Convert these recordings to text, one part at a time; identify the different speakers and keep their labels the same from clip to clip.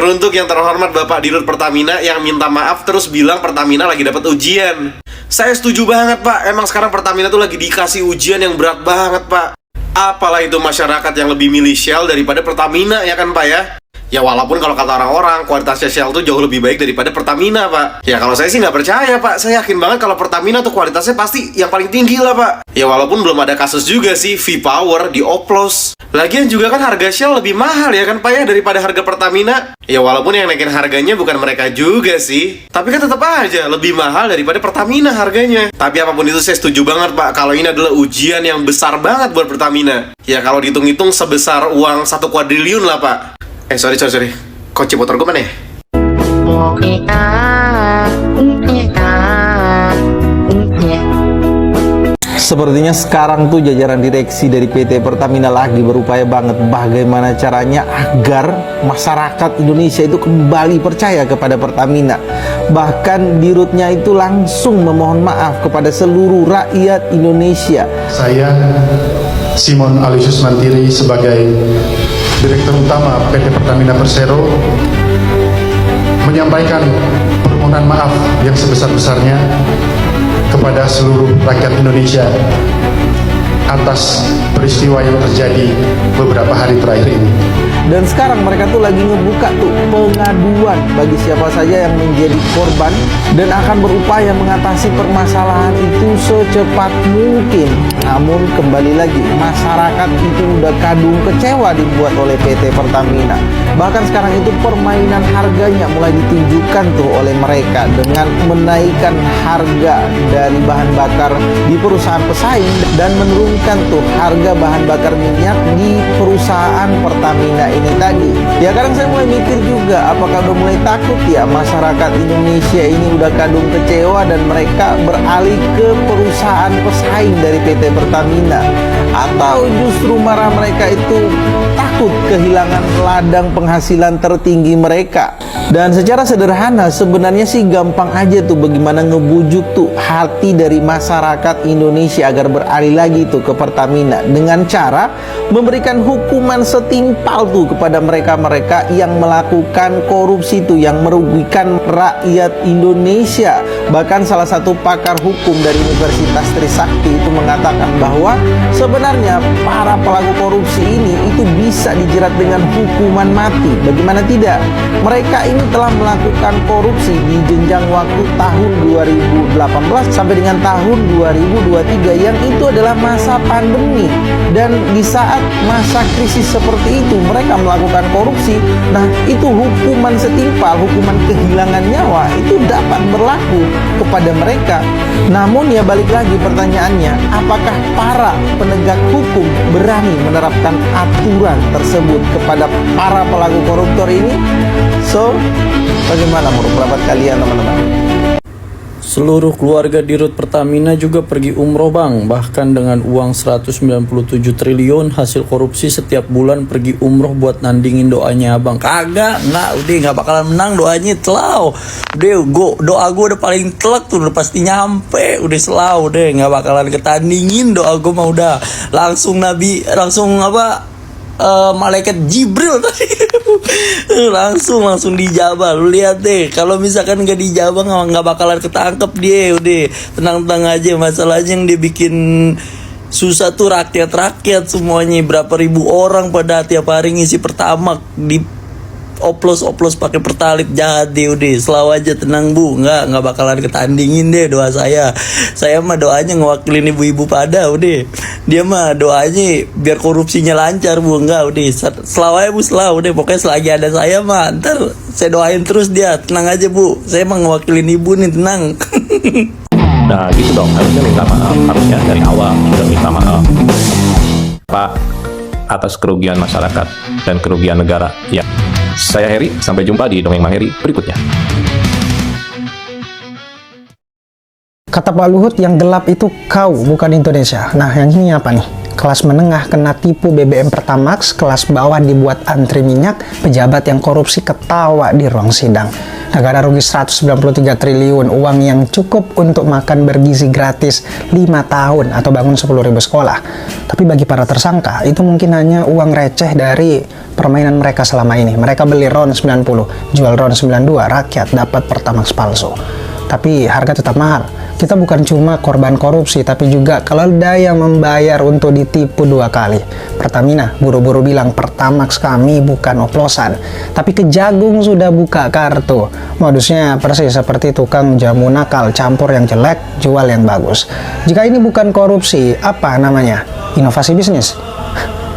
Speaker 1: Teruntuk yang terhormat Bapak Dirut Pertamina yang minta maaf terus bilang Pertamina lagi dapat ujian. Saya setuju banget Pak, emang sekarang Pertamina tuh lagi dikasih ujian yang berat banget Pak. Apalah itu masyarakat yang lebih milih Shell daripada Pertamina ya kan Pak ya? Ya walaupun kalau kata orang-orang kualitasnya Shell tuh jauh lebih baik daripada Pertamina Pak. Ya kalau saya sih nggak percaya Pak. Saya yakin banget kalau Pertamina tuh kualitasnya pasti yang paling tinggi lah Pak. Ya walaupun belum ada kasus juga sih V-Power dioplos. Lagian juga kan harga Shell lebih mahal ya kan Pak ya daripada harga Pertamina. Ya walaupun yang naikin harganya bukan mereka juga sih, tapi kan tetap aja lebih mahal daripada Pertamina harganya. Tapi apapun itu saya setuju banget Pak kalau ini adalah ujian yang besar banget buat Pertamina. Ya kalau dihitung-hitung sebesar uang 1 kuadriliun lah Pak. Sorry. Kunci motor gue mana ya?
Speaker 2: Sepertinya sekarang tuh jajaran direksi dari PT Pertamina lagi berupaya banget bagaimana caranya agar masyarakat Indonesia itu kembali percaya kepada Pertamina. Bahkan dirutnya itu langsung memohon maaf kepada seluruh rakyat Indonesia.
Speaker 3: Saya Simon Aloysius Mantiri sebagai Direktur Utama PT Pertamina Persero menyampaikan permohonan maaf yang sebesar-besarnya kepada seluruh rakyat Indonesia atas peristiwa yang terjadi beberapa hari terakhir ini.
Speaker 2: Dan sekarang mereka tuh lagi ngebuka tuh pengaduan bagi siapa saja yang menjadi korban dan akan berupaya mengatasi permasalahan itu secepat mungkin. Namun kembali lagi masyarakat itu udah kadung kecewa dibuat oleh PT Pertamina. Bahkan sekarang itu permainan harganya mulai ditunjukkan tuh oleh mereka dengan menaikkan harga dari bahan bakar di perusahaan pesaing dan menurunkan tuh harga bahan bakar minyak di perusahaan Pertamina ini tadi. Ya kadang saya mulai mikir juga, apakah udah mulai takut ya masyarakat Indonesia ini udah kadung kecewa dan mereka beralih ke perusahaan pesaing dari PT Pertamina, atau justru marah mereka itu takut kehilangan ladang penghasilan tertinggi mereka. Dan secara sederhana sebenarnya sih gampang aja tuh bagaimana ngebujuk tuh hati dari masyarakat Indonesia agar beralih lagi tuh ke Pertamina dengan cara memberikan hukuman setimpal tuh kepada mereka-mereka yang melakukan korupsi tuh yang merugikan rakyat Indonesia. Bahkan salah satu pakar hukum dari Universitas Trisakti itu mengatakan bahwa sebenarnya para pelaku korupsi ini itu bisa dijerat dengan hukuman mati. Bagaimana tidak? Mereka ini telah melakukan korupsi di jenjang waktu tahun 2018 sampai dengan tahun 2023 yang itu adalah masa pandemi. Dan di saat masa krisis seperti itu mereka melakukan korupsi. Nah, itu hukuman setimpal, hukuman kehilangan nyawa itu dapat berlaku kepada mereka. Namun ya balik lagi pertanyaannya, apakah para penegak hukum berani menerapkan aturan tersebut kepada para pelaku koruptor ini? So, bagaimana menurut pendapat kalian teman-teman?
Speaker 4: Seluruh keluarga Dirut Pertamina juga pergi umroh bang. Bahkan dengan uang 197 triliun hasil korupsi setiap bulan pergi umroh buat nandingin doanya abang. Kagak, udah gak bakalan menang doanya telau. Udah doa gue udah paling telak tuh, udah pasti nyampe. Udah selau deh, gak bakalan ketandingin doa gue mah udah. Langsung malaikat Jibril tadi langsung dijabah. Lu lihat deh, kalau misalkan nggak dijabah nggak bakalan ketangkep dia. Udah tenang aja, masalahnya yang dia bikin susah tuh rakyat semuanya. Berapa ribu orang pada tiap hari ngisi Pertamax di oplos pakai Pertalite, jahat deh. Udah selalu aja tenang bu, nggak bakalan ketandingin deh doa saya mah doanya ngewakilin ibu-ibu pada. Udah dia mah doanya biar korupsinya lancar bu, udah selalu aja bu, udah pokoknya selagi ada saya mah ntar saya doain terus dia, tenang aja bu, saya mah ngewakilin ibu nih, tenang.
Speaker 5: Nah gitu dong, harusnya minta maaf, harusnya dari awal udah minta maaf Pak atas kerugian masyarakat dan kerugian negara ya. Saya Heri, sampai jumpa di Dongeng Mang Heri berikutnya.
Speaker 6: Kata Pak Luhut, yang gelap itu kau, bukan Indonesia. Nah, yang ini apa nih? Kelas menengah kena tipu BBM Pertamax, kelas bawah dibuat antri minyak, pejabat yang korupsi ketawa di ruang sidang. Negara rugi 193 triliun, uang yang cukup untuk makan bergizi gratis 5 tahun atau bangun 10.000 sekolah. Tapi bagi para tersangka, itu mungkin hanya uang receh dari permainan mereka selama ini. Mereka beli RON 90, jual RON 92, rakyat dapat Pertamax palsu. Tapi harga tetap mahal. Kita bukan cuma korban korupsi, tapi juga kalau ada yang membayar untuk ditipu 2 kali. Pertamina buru-buru bilang Pertamax kami bukan oplosan, tapi Kejagung sudah buka kartu. Modusnya persis seperti tukang jamu nakal, campur yang jelek, jual yang bagus. Jika ini bukan korupsi, apa namanya? Inovasi bisnis.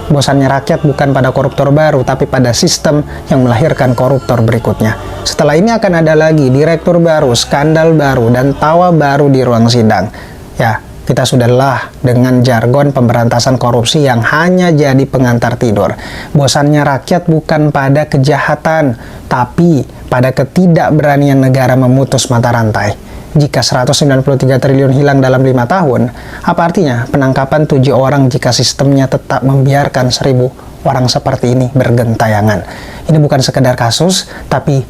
Speaker 6: Bosannya rakyat bukan pada koruptor baru, tapi pada sistem yang melahirkan koruptor berikutnya. Setelah ini akan ada lagi direktur baru, skandal baru, dan tawa baru di ruang sidang. Ya, kita sudah lelah dengan jargon pemberantasan korupsi yang hanya jadi pengantar tidur. Bosannya rakyat bukan pada kejahatan, tapi pada ketidakberanian negara memutus mata rantai. Jika 193 triliun hilang dalam 5 tahun, apa artinya penangkapan 7 orang jika sistemnya tetap membiarkan 1000 orang seperti ini bergentayangan? Ini bukan sekedar kasus, tapi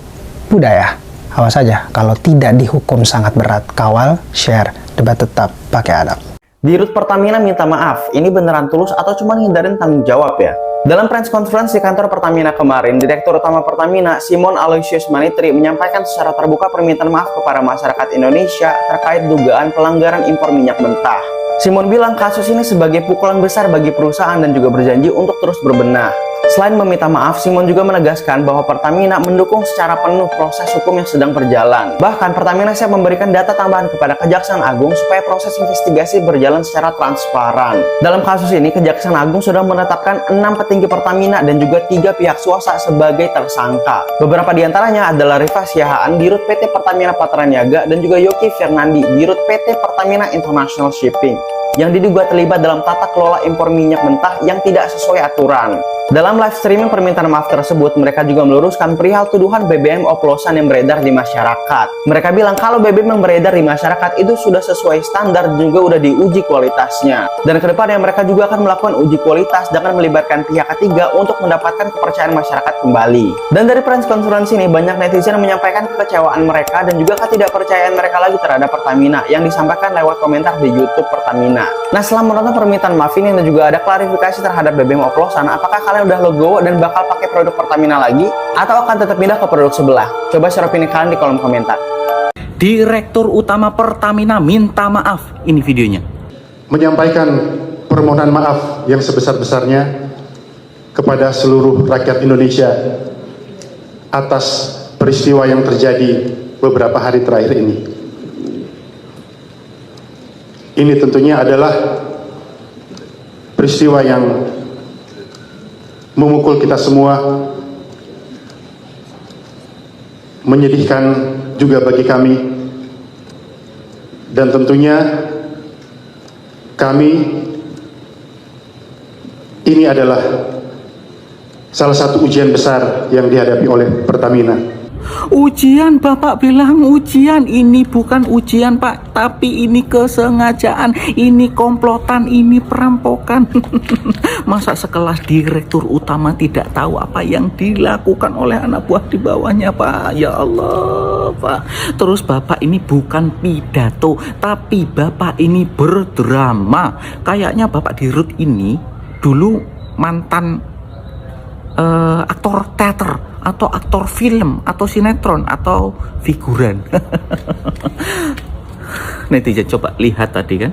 Speaker 6: budaya. Awas saja kalau tidak dihukum sangat berat. Kawal, share, debat tetap pakai adab.
Speaker 7: Dirut Pertamina minta maaf, ini beneran tulus atau cuma ngindarin tanggung jawab ya? Dalam press conference di kantor Pertamina kemarin, Direktur Utama Pertamina, Simon Aloysius Manitri, menyampaikan secara terbuka permintaan maaf kepada masyarakat Indonesia terkait dugaan pelanggaran impor minyak mentah. Simon bilang kasus ini sebagai pukulan besar bagi perusahaan dan juga berjanji untuk terus berbenah. Selain meminta maaf, Simon juga menegaskan bahwa Pertamina mendukung secara penuh proses hukum yang sedang berjalan. Bahkan Pertamina siap memberikan data tambahan kepada Kejaksaan Agung supaya proses investigasi berjalan secara transparan. Dalam kasus ini, Kejaksaan Agung sudah menetapkan 6 petinggi Pertamina dan juga 3 pihak swasta sebagai tersangka. Beberapa di antaranya adalah Rifa Siahaan, Dirut PT Pertamina Patraniaga, dan juga Yoki Fernandi, Dirut PT Pertamina International Shipping, yang diduga terlibat dalam tata kelola impor minyak mentah yang tidak sesuai aturan. Dalam live streaming permintaan maaf tersebut, mereka juga meluruskan perihal tuduhan BBM oplosan yang beredar di masyarakat. Mereka bilang kalau BBM yang beredar di masyarakat itu sudah sesuai standar dan juga udah diuji kualitasnya. Dan kedepannya mereka juga akan melakukan uji kualitas dengan melibatkan pihak ketiga untuk mendapatkan kepercayaan masyarakat kembali. Dan dari press conference ini, banyak netizen menyampaikan kekecewaan mereka dan juga ketidakpercayaan mereka lagi terhadap Pertamina yang disampaikan lewat komentar di YouTube Pertamina. Nah, setelah menonton permintaan maaf ini dan juga ada klarifikasi terhadap BBM oplosan, apakah kalian udah legowo dan bakal pakai produk Pertamina lagi atau akan tetap pindah ke produk sebelah? Coba share opini kalian di kolom komentar.
Speaker 8: Direktur Utama Pertamina minta maaf. Ini videonya.
Speaker 3: Menyampaikan permohonan maaf yang sebesar-besarnya kepada seluruh rakyat Indonesia atas peristiwa yang terjadi beberapa hari terakhir ini. Ini tentunya adalah peristiwa yang memukul kita semua, menyedihkan juga bagi kami, dan tentunya kami ini adalah salah satu ujian besar yang dihadapi oleh Pertamina.
Speaker 8: Ujian, Bapak bilang ujian. Ini bukan ujian, Pak, tapi ini kesengajaan, ini komplotan, ini perampokan. Masa sekelas Direktur Utama tidak tahu apa yang dilakukan oleh anak buah di bawahnya, Pak? Ya Allah, Pak. Terus Bapak ini bukan pidato, tapi Bapak ini berdrama. Kayaknya Bapak Dirut ini dulu mantan aktor teater atau aktor film atau sinetron atau figuran. Netizen coba lihat tadi kan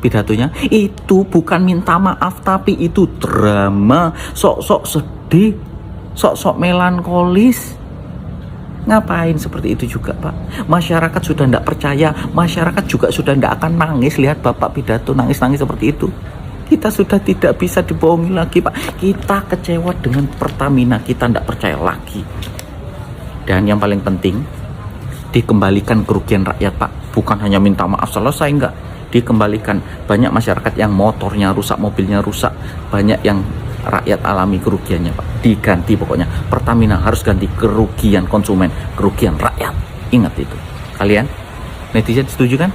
Speaker 8: pidatonya, itu bukan minta maaf tapi itu drama, sok-sok sedih, sok-sok melankolis. Ngapain seperti itu juga, Pak? Masyarakat sudah tidak percaya, masyarakat juga sudah tidak akan nangis lihat Bapak pidato nangis-nangis seperti itu. Kita sudah tidak bisa dibohongi lagi, Pak. Kita kecewa dengan Pertamina, kita tidak percaya lagi. Dan yang paling penting, dikembalikan kerugian rakyat, Pak. Bukan hanya minta maaf selesai, enggak. Dikembalikan. Banyak masyarakat yang motornya rusak, mobilnya rusak. Banyak yang rakyat alami kerugiannya, Pak. Diganti pokoknya. Pertamina harus ganti kerugian konsumen, kerugian rakyat. Ingat itu. Kalian, netizen setuju kan?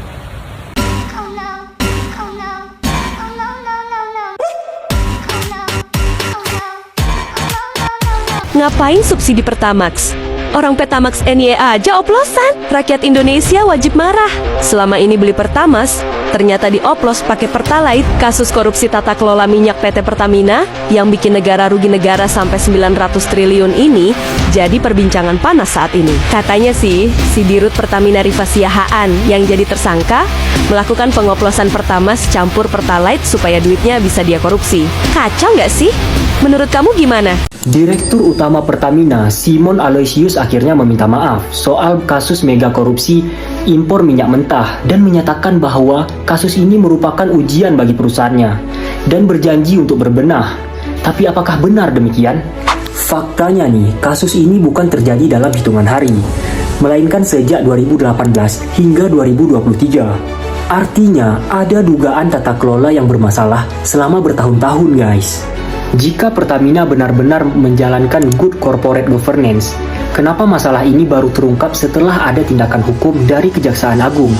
Speaker 9: Ngapain subsidi Pertamax? Orang Pertamax NY aja oplosan. Rakyat Indonesia wajib marah. Selama ini beli Pertamax, ternyata dioplos pakai Pertalite. Kasus korupsi tata kelola minyak PT Pertamina yang bikin negara rugi negara sampai 900 triliun ini jadi perbincangan panas saat ini. Katanya sih, si Dirut Pertamina Rifa Siahaan yang jadi tersangka melakukan pengoplosan Pertamax campur Pertalite supaya duitnya bisa dia korupsi. Kacau nggak sih? Menurut kamu gimana?
Speaker 10: Direktur Utama Pertamina, Simon Aloysius akhirnya meminta maaf soal kasus mega korupsi impor minyak mentah dan menyatakan bahwa kasus ini merupakan ujian bagi perusahaannya dan berjanji untuk berbenah. Tapi apakah benar demikian? Faktanya nih, kasus ini bukan terjadi dalam hitungan hari, melainkan sejak 2018 hingga 2023. Artinya, ada dugaan tata kelola yang bermasalah selama bertahun-tahun, guys. Jika Pertamina benar-benar menjalankan good corporate governance, kenapa masalah ini baru terungkap setelah ada tindakan hukum dari Kejaksaan Agung?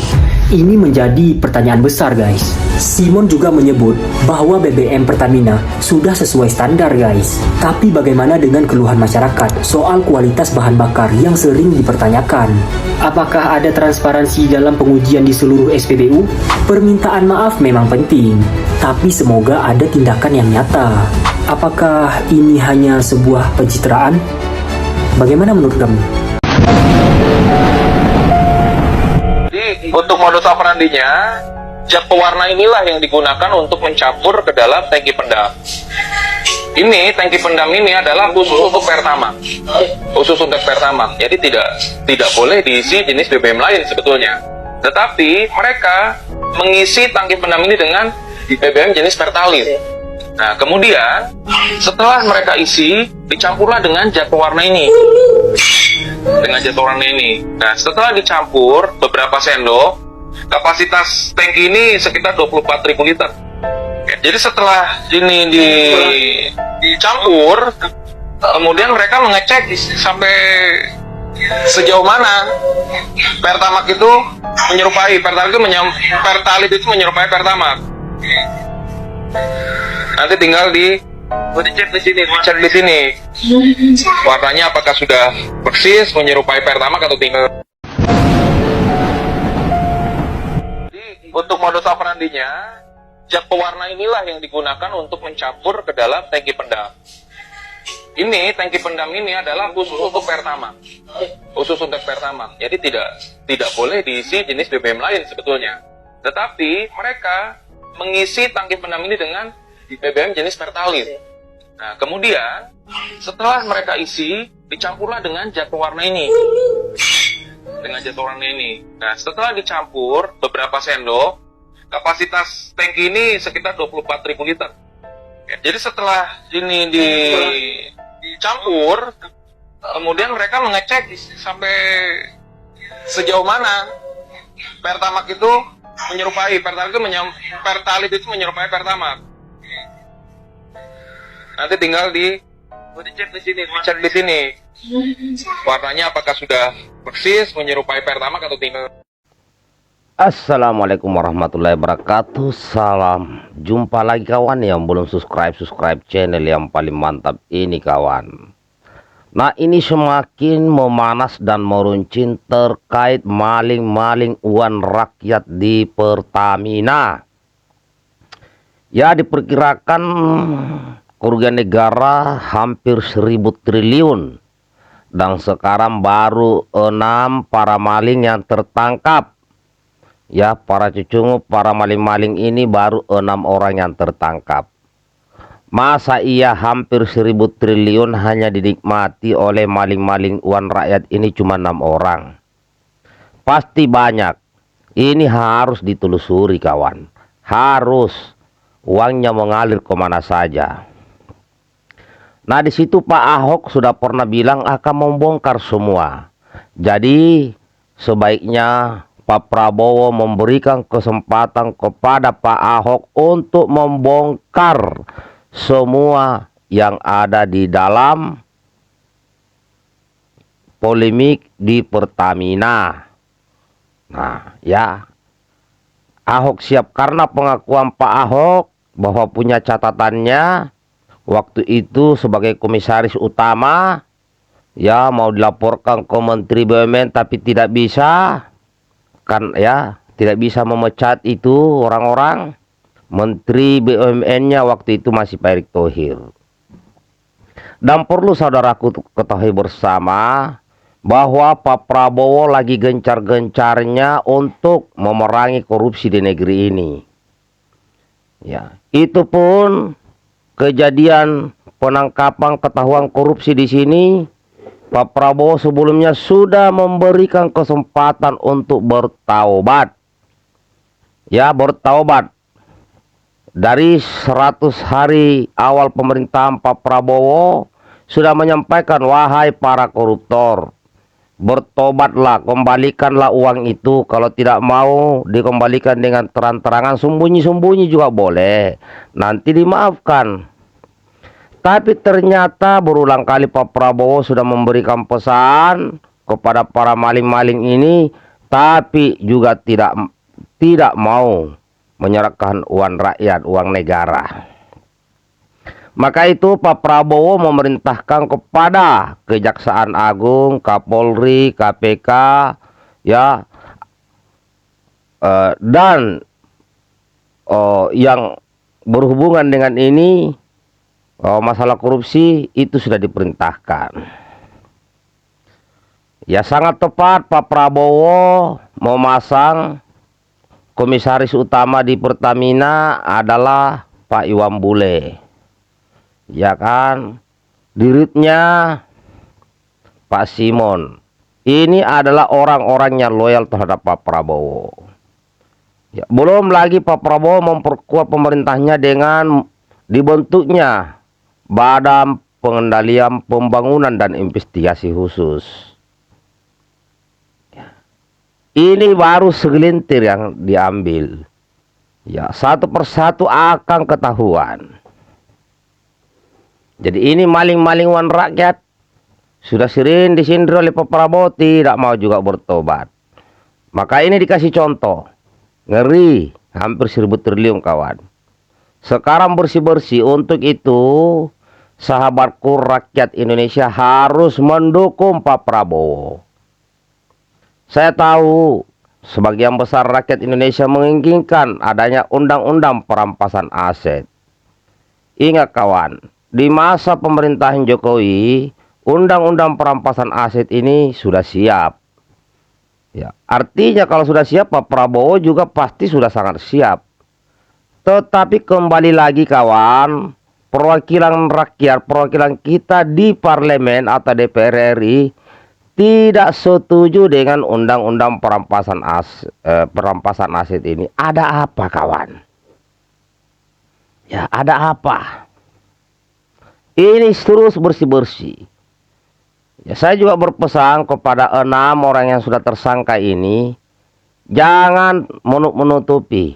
Speaker 10: Ini menjadi pertanyaan besar, guys. Simon juga menyebut bahwa BBM Pertamina sudah sesuai standar, guys. Tapi bagaimana dengan keluhan masyarakat soal kualitas bahan bakar yang sering dipertanyakan? Apakah ada transparansi dalam pengujian di seluruh SPBU? Permintaan maaf memang penting, tapi semoga ada tindakan yang nyata. Apakah ini hanya sebuah pencitraan? Bagaimana menurut kamu?
Speaker 11: Jadi untuk modus operandinya, zat pewarna inilah yang digunakan untuk mencampur ke dalam tangki pendam. Ini tangki pendam ini adalah khusus untuk Pertamax, khusus untuk Pertamax. Jadi tidak boleh diisi jenis BBM lain sebetulnya. Tetapi mereka mengisi tangki pendam ini dengan BBM jenis Pertalite. Nah, kemudian setelah mereka isi, dicampurlah dengan zat pewarna ini. Nah, setelah dicampur beberapa sendok, kapasitas tangki ini sekitar 24.000 liter. Jadi setelah ini dicampur, kemudian mereka mengecek sampai sejauh mana Pertamax itu menyerupai Pertalite itu menyerupai Pertamax. Nanti tinggal dicek di sini. Warnanya apakah sudah persis menyerupai Pertamax atau tinggal. Untuk modus operandinya, zat pewarna inilah yang digunakan untuk mencampur ke dalam tangki pendam. Ini tangki pendam ini adalah khusus untuk Pertamax, khusus untuk Pertamax. Jadi tidak boleh diisi jenis BBM lain sebetulnya. Tetapi mereka mengisi tangki pendam ini dengan BBM jenis Pertalite. Nah, kemudian setelah mereka isi, dicampurlah dengan zat pewarna ini. Nah, setelah dicampur beberapa sendok, kapasitas tangki ini sekitar 24.000 liter. Jadi setelah ini dicampur, kemudian mereka mengecek sampai sejauh mana Pertamax itu menyerupai Pertalite itu menyerupai Pertamax. Nanti tinggal dicek di sini. Warnanya apakah sudah persis menyerupai Pertamax atau tinggal.
Speaker 12: Assalamualaikum warahmatullahi wabarakatuh. Salam jumpa lagi kawan yang belum subscribe channel yang paling mantap ini kawan. Nah, ini semakin memanas dan meruncing terkait maling-maling uang rakyat di Pertamina. Ya, diperkirakan kerugian negara hampir 1.000 triliun. Dan sekarang baru 6 para maling yang tertangkap. Ya, para cucungu, para maling-maling ini baru 6 orang yang tertangkap. Masa iya hampir 1.000 triliun hanya dinikmati oleh maling-maling uang rakyat ini cuma 6 orang? Pasti banyak. Ini harus ditelusuri kawan. Harus. Uangnya mengalir kemana saja. Nah, di situ Pak Ahok sudah pernah bilang akan membongkar semua. Jadi sebaiknya Pak Prabowo memberikan kesempatan kepada Pak Ahok untuk membongkar semua yang ada di dalam polemik di Pertamina. Nah, ya, Ahok siap karena pengakuan Pak Ahok bahwa punya catatannya waktu itu sebagai komisaris utama Ya, mau dilaporkan ke Menteri BUMN tapi tidak bisa. Kan ya, tidak bisa memecat itu orang-orang. Menteri BUMN-nya waktu itu masih Pak Erick Thohir. Dan perlu saudaraku ketahui bersama bahwa Pak Prabowo lagi gencar-gencarnya untuk memerangi korupsi di negeri ini. Ya, itu pun kejadian penangkapan ketahuan korupsi di sini, Pak Prabowo sebelumnya sudah memberikan kesempatan untuk bertaubat. Ya, bertaubat. Dari 100 hari awal pemerintahan Pak Prabowo sudah menyampaikan, wahai para koruptor, bertobatlah, kembalikanlah uang itu. Kalau tidak mau dikembalikan dengan terang-terangan, sembunyi-sembunyi juga boleh, nanti dimaafkan. Tapi ternyata berulang kali Pak Prabowo sudah memberikan pesan kepada para maling-maling ini, tapi juga tidak mau menyerahkan uang rakyat, uang negara. Maka itu Pak Prabowo memerintahkan kepada Kejaksaan Agung, Kapolri, KPK, ya, dan yang berhubungan dengan ini, masalah korupsi itu sudah diperintahkan. Ya, sangat tepat Pak Prabowo memasang komisaris utama di Pertamina adalah Pak Iwan Bule. Ya kan, diritnya Pak Simon. Ini adalah orang-orang yang loyal terhadap Pak Prabowo. Ya, belum lagi Pak Prabowo memperkuat pemerintahnya dengan dibentuknya Badan Pengendalian Pembangunan dan Investigasi Khusus. Ya, ini baru segelintir yang diambil. Ya, satu persatu akan ketahuan. Jadi ini maling-maling uang rakyat sudah sering disindir oleh Pak Prabowo, tidak mau juga bertobat. Maka ini dikasih contoh. Ngeri, hampir 1.000 triliun kawan. Sekarang bersih-bersih. Untuk itu sahabatku rakyat Indonesia harus mendukung Pak Prabowo. Saya tahu sebagian besar rakyat Indonesia menginginkan adanya undang-undang perampasan aset. Ingat kawan, di masa pemerintahan Jokowi, undang-undang perampasan aset ini sudah siap. Ya, artinya kalau sudah siap, Pak Prabowo juga pasti sudah sangat siap. Tetapi kembali lagi kawan, perwakilan rakyat, perwakilan kita di parlemen atau DPR RI tidak setuju dengan undang-undang perampasan aset ini. Ada apa kawan? Ya, ada apa? Ini terus bersih-bersih. Ya, saya juga berpesan kepada 6 orang yang sudah tersangka ini, jangan menutupi.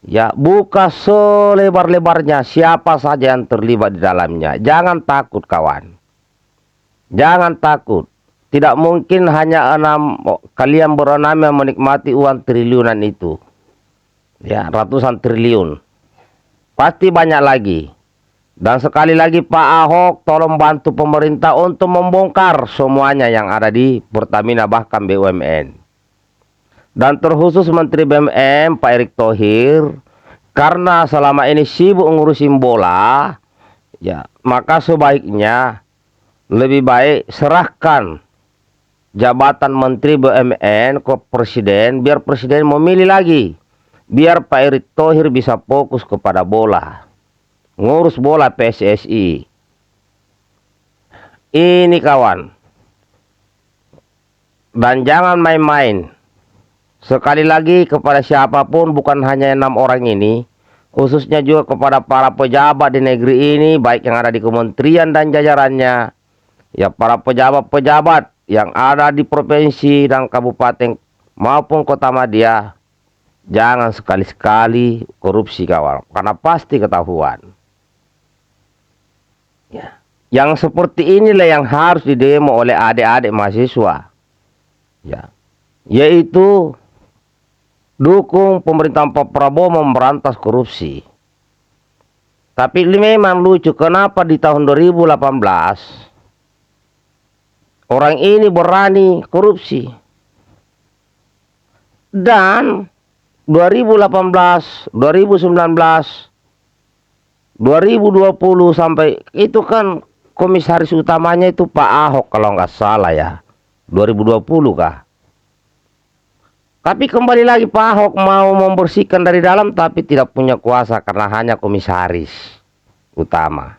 Speaker 12: Ya, buka selebar-lebarnya siapa saja yang terlibat di dalamnya. Jangan takut kawan. Jangan takut. Tidak mungkin hanya 6 kalian berenam yang menikmati uang triliunan itu. Ya, ratusan triliun. Pasti banyak lagi. Dan sekali lagi Pak Ahok, tolong bantu pemerintah untuk membongkar semuanya yang ada di Pertamina bahkan BUMN. Dan terkhusus Menteri BUMN Pak Erick Thohir, karena selama ini sibuk ngurusin bola, ya, maka sebaiknya lebih baik serahkan jabatan Menteri BUMN ke Presiden, biar Presiden memilih lagi. Biar Pak Erick Thohir bisa fokus kepada bola. Ngurus bola PSSI. Ini kawan. Dan jangan main-main. Sekali lagi kepada siapapun, bukan hanya 6 orang ini, khususnya juga kepada para pejabat di negeri ini, baik yang ada di kementerian dan jajarannya, ya, para pejabat-pejabat yang ada di provinsi dan kabupaten maupun kota madya, jangan sekali-sekali korupsi kawan, karena pasti ketahuan. Ya. Yang seperti inilah yang harus didemo oleh adik-adik mahasiswa. Ya. Yaitu dukung pemerintahan Pak Prabowo memberantas korupsi. Tapi memang lucu, kenapa di tahun 2018 Orang ini berani korupsi. Dan 2018, 2019, 2020 sampai itu kan komisaris utamanya itu Pak Ahok kalau nggak salah ya. 2020 kah? Tapi kembali lagi Pak Ahok mau membersihkan dari dalam tapi tidak punya kuasa karena hanya komisaris utama.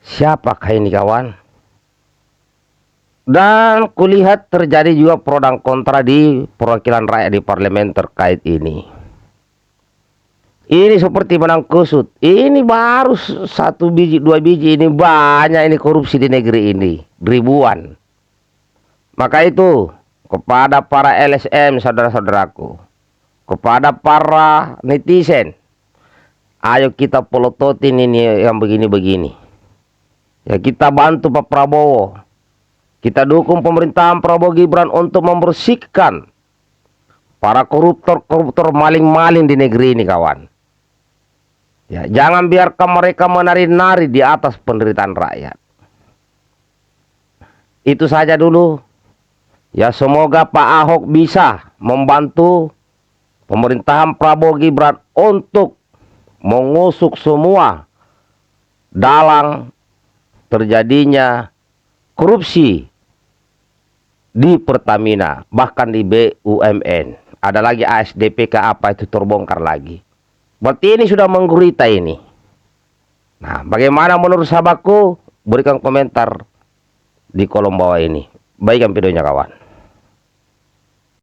Speaker 12: Siapakah ini kawan? Dan kulihat terjadi juga pro dan kontra di perwakilan rakyat di parlemen terkait ini. Ini seperti benang kusut. Ini baru 1 biji, 2 biji. Ini banyak ini korupsi di negeri ini. Ribuan. Maka itu kepada para LSM saudara-saudaraku. Kepada para netizen. Ayo kita pelototin ini yang begini-begini. Ya kita bantu Pak Prabowo. Kita dukung pemerintahan Prabowo Gibran untuk membersihkan para koruptor-koruptor maling-maling di negeri ini kawan. Ya, jangan biarkan mereka menari-nari di atas penderitaan rakyat. Itu saja dulu. Ya semoga Pak Ahok bisa membantu pemerintahan Prabowo Gibran untuk mengusuk semua dalang terjadinya korupsi di Pertamina, bahkan di BUMN. Ada lagi ASDPK apa itu terbongkar lagi. Berarti ini sudah menggurita ini. Nah, bagaimana menurut sahabatku? Berikan komentar di kolom bawah ini. Baikkan videonya kawan.